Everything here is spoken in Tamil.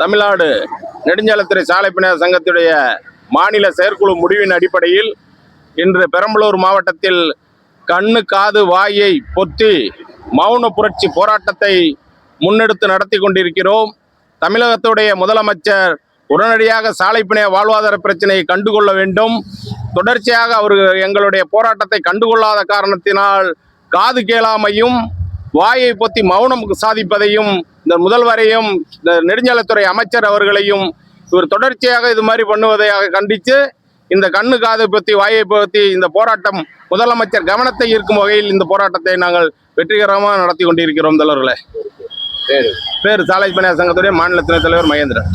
தமிழ்நாடு நெடுஞ்சாலைத்துறை சாலை பணியாளர் சங்கத்துடைய மாநில செயற்குழு முடிவின் அடிப்படையில் இன்று பெரம்பலூர் மாவட்டத்தில் கண்ணு காது வாயை பொத்தி மௌன புரட்சி போராட்டத்தை முன்னெடுத்து நடத்தி கொண்டிருக்கிறோம். தமிழகத்துடைய முதலமைச்சர் உடனடியாக சாலை பணியாளர் வாழ்வாதார பிரச்சனையை கண்டுகொள்ள வேண்டும். தொடர்ச்சியாக அவர்கள் எங்களுடைய போராட்டத்தை கண்டுகொள்ளாத காரணத்தினால் காது கேளாமையும் வாயை பொத்தி மௌனம் சாதிப்பதையும் இந்த முதல்வரையும் இந்த நெடுஞ்சாலைத்துறை அமைச்சர் அவர்களையும் இவர் தொடர்ச்சியாக இது மாதிரி பண்ணுவதையாக கண்டித்து இந்த கண்ணு காது பற்றி வாயை பற்றி இந்த போராட்டம் முதலமைச்சர் கவனத்தை ஈர்க்கும் வகையில் இந்த போராட்டத்தை நாங்கள் வெற்றிகரமாக நடத்தி கொண்டிருக்கிறோம். தலைவர்களே, பேர் சாலை பணியாளர் சங்கத்துடைய மாநில துணைத் தலைவர் மகேந்திரன்.